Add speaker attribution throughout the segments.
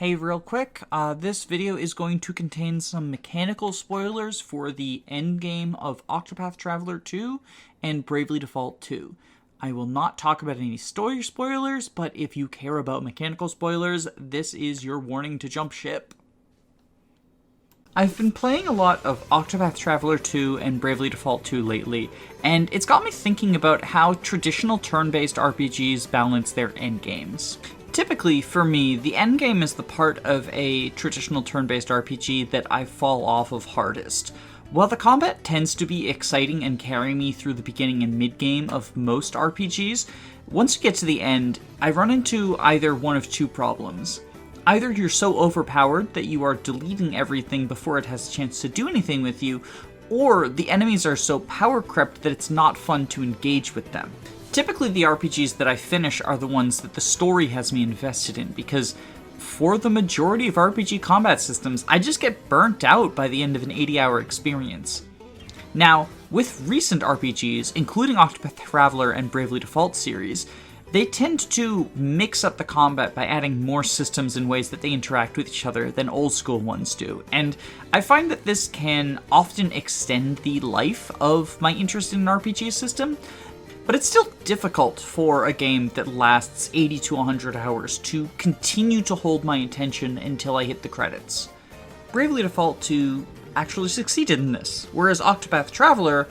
Speaker 1: Hey, real quick, this video is going to contain some mechanical spoilers for the endgame of Octopath Traveler 2 and Bravely Default 2. I will not talk about any story spoilers, but if you care about mechanical spoilers, this is your warning to jump ship. I've been playing a lot of Octopath Traveler 2 and Bravely Default 2 lately, and it's got me thinking about how traditional turn-based RPGs balance their endgames. Typically, for me, the endgame is the part of a traditional turn-based RPG that I fall off of hardest. While the combat tends to be exciting and carry me through the beginning and mid-game of most RPGs, once you get to the end, I run into either one of two problems. Either you're so overpowered that you are deleting everything before it has a chance to do anything with you, or the enemies are so power-crept that it's not fun to engage with them. Typically, the RPGs that I finish are the ones that the story has me invested in, because for the majority of RPG combat systems, I just get burnt out by the end of an 80-hour experience. Now, with recent RPGs, including Octopath Traveler and Bravely Default series, they tend to mix up the combat by adding more systems and ways that they interact with each other than old school ones do, and I find that this can often extend the life of my interest in an RPG system. But it's still difficult for a game that lasts 80 to 100 hours to continue to hold my attention until I hit the credits. Bravely Default 2 actually succeeded in this, whereas Octopath Traveler,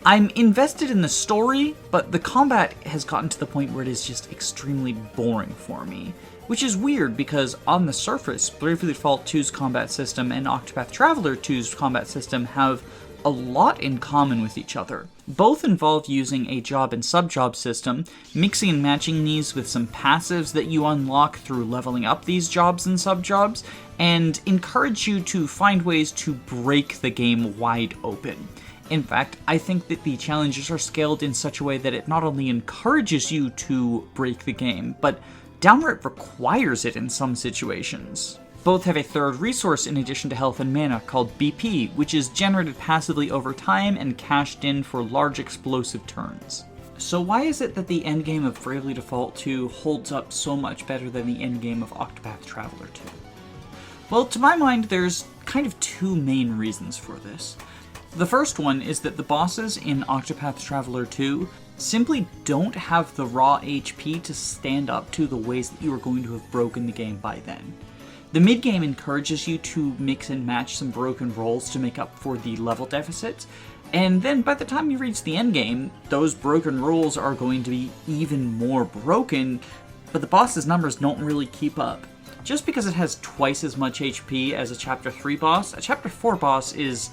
Speaker 1: I'm invested in the story, but the combat has gotten to the point where it is just extremely boring for me. Which is weird because on the surface, Bravely Default 2's combat system and Octopath Traveler 2's combat system have a lot in common with each other. Both involve using a job and sub-job system, mixing and matching these with some passives that you unlock through leveling up these jobs and sub-jobs, and encourage you to find ways to break the game wide open. In fact, I think that the challenges are scaled in such a way that it not only encourages you to break the game, but downright requires it in some situations. Both have a third resource in addition to health and mana called BP, which is generated passively over time and cashed in for large explosive turns. So why is it that the endgame of Bravely Default 2 holds up so much better than the endgame of Octopath Traveler 2? Well, to my mind, there's kind of two main reasons for this. The first one is that the bosses in Octopath Traveler 2 simply don't have the raw HP to stand up to the ways that you are going to have broken the game by then. The mid-game encourages you to mix and match some broken rolls to make up for the level deficits, and then by the time you reach the endgame, those broken rolls are going to be even more broken, but the boss's numbers don't really keep up. Just because it has twice as much HP as a Chapter 3 boss, a Chapter 4 boss is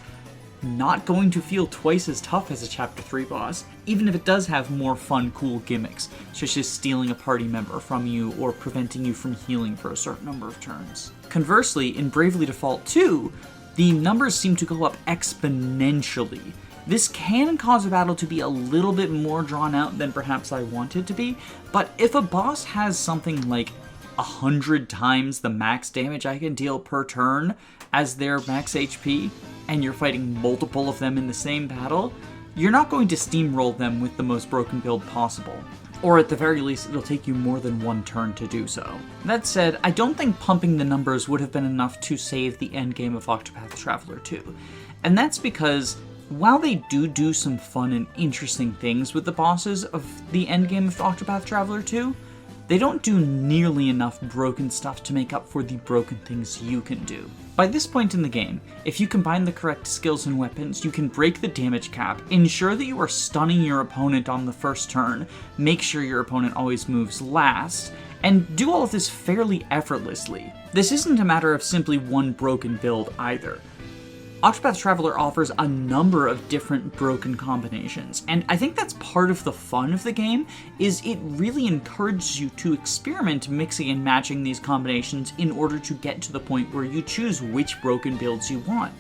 Speaker 1: not going to feel twice as tough as a Chapter 3 boss, even if it does have more fun, cool gimmicks, such as stealing a party member from you or preventing you from healing for a certain number of turns. Conversely, in Bravely Default 2, the numbers seem to go up exponentially. This can cause a battle to be a little bit more drawn out than perhaps I want it to be, but if a boss has something like 100 times the max damage I can deal per turn as their max HP, and you're fighting multiple of them in the same battle, you're not going to steamroll them with the most broken build possible. Or at the very least, it'll take you more than one turn to do so. That said, I don't think pumping the numbers would have been enough to save the endgame of Octopath Traveler 2. And that's because, while they do some fun and interesting things with the bosses of the endgame of Octopath Traveler 2, they don't do nearly enough broken stuff to make up for the broken things you can do. By this point in the game, if you combine the correct skills and weapons, you can break the damage cap, ensure that you are stunning your opponent on the first turn, make sure your opponent always moves last, and do all of this fairly effortlessly. This isn't a matter of simply one broken build either. Octopath Traveler offers a number of different broken combinations, and I think that's part of the fun of the game, is it really encourages you to experiment mixing and matching these combinations in order to get to the point where you choose which broken builds you want.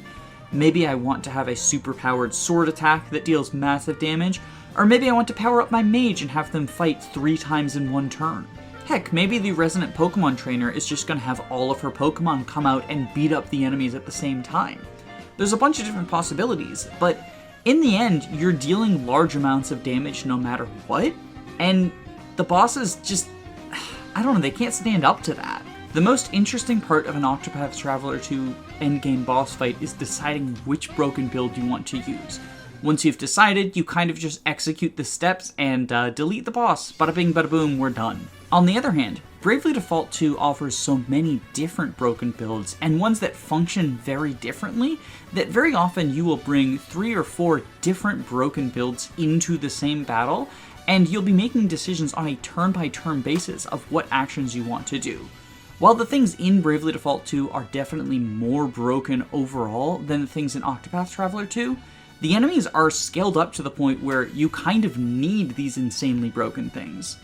Speaker 1: Maybe I want to have a super-powered sword attack that deals massive damage, or maybe I want to power up my mage and have them fight 3 times in one turn. Heck, maybe the Resonant Pokemon Trainer is just going to have all of her Pokemon come out and beat up the enemies at the same time. There's a bunch of different possibilities, but in the end, you're dealing large amounts of damage no matter what, and the bosses just, I don't know, they can't stand up to that. The most interesting part of an Octopath Traveler 2 endgame boss fight is deciding which broken build you want to use. Once you've decided, you kind of just execute the steps and delete the boss. Bada bing, bada boom, we're done. On the other hand, Bravely Default 2 offers so many different broken builds, and ones that function very differently, that very often you will bring 3 or 4 different broken builds into the same battle, and you'll be making decisions on a turn-by-turn basis of what actions you want to do. While the things in Bravely Default 2 are definitely more broken overall than the things in Octopath Traveler 2, the enemies are scaled up to the point where you kind of need these insanely broken things.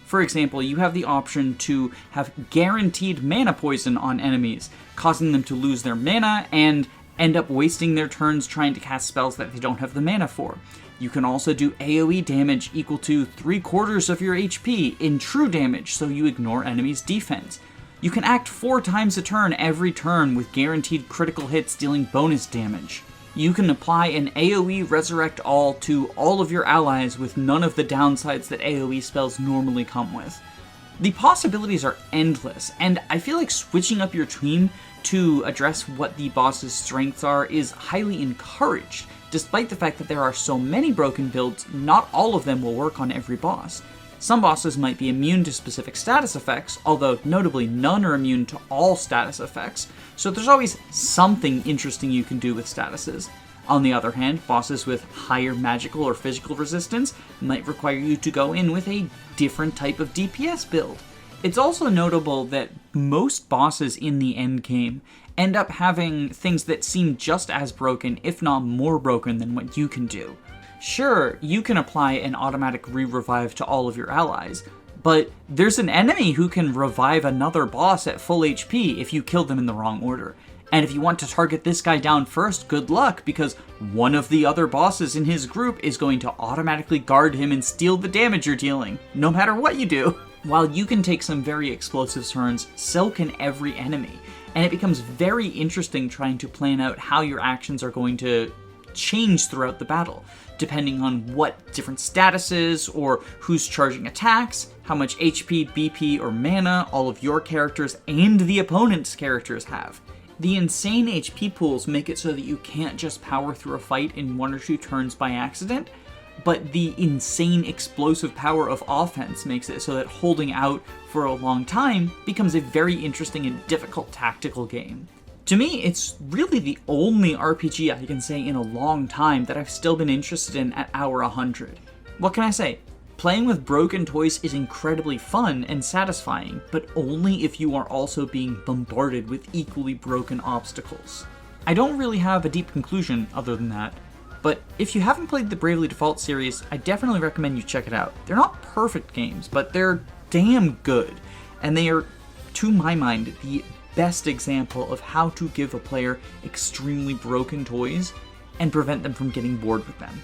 Speaker 1: For example, you have the option to have guaranteed mana poison on enemies, causing them to lose their mana and end up wasting their turns trying to cast spells that they don't have the mana for. You can also do AoE damage equal to 3/4 of your HP in true damage, so you ignore enemies' defense. You can act 4 times a turn every turn with guaranteed critical hits dealing bonus damage. You can apply an AoE Resurrect All to all of your allies with none of the downsides that AoE spells normally come with. The possibilities are endless, and I feel like switching up your team to address what the boss's strengths are is highly encouraged. Despite the fact that there are so many broken builds, not all of them will work on every boss. Some bosses might be immune to specific status effects, although notably none are immune to all status effects, so there's always something interesting you can do with statuses. On the other hand, bosses with higher magical or physical resistance might require you to go in with a different type of DPS build. It's also notable that most bosses in the endgame end up having things that seem just as broken, if not more broken, than what you can do. Sure, you can apply an automatic re-revive to all of your allies, but there's an enemy who can revive another boss at full HP if you kill them in the wrong order. And if you want to target this guy down first, good luck, because one of the other bosses in his group is going to automatically guard him and steal the damage you're dealing, no matter what you do. While you can take some very explosive turns, so can every enemy, and it becomes very interesting trying to plan out how your actions are going to change throughout the battle, depending on what different statuses or who's charging attacks, how much HP, BP, or mana all of your characters and the opponent's characters have. The insane HP pools make it so that you can't just power through a fight in 1 or 2 turns by accident, but the insane explosive power of offense makes it so that holding out for a long time becomes a very interesting and difficult tactical game. To me, it's really the only RPG I can say in a long time that I've still been interested in at hour 100. What can I say? Playing with broken toys is incredibly fun and satisfying, but only if you are also being bombarded with equally broken obstacles. I don't really have a deep conclusion other than that, but if you haven't played the Bravely Default series, I definitely recommend you check it out. They're not perfect games, but they're damn good, and they are, to my mind, the best example of how to give a player extremely broken toys and prevent them from getting bored with them.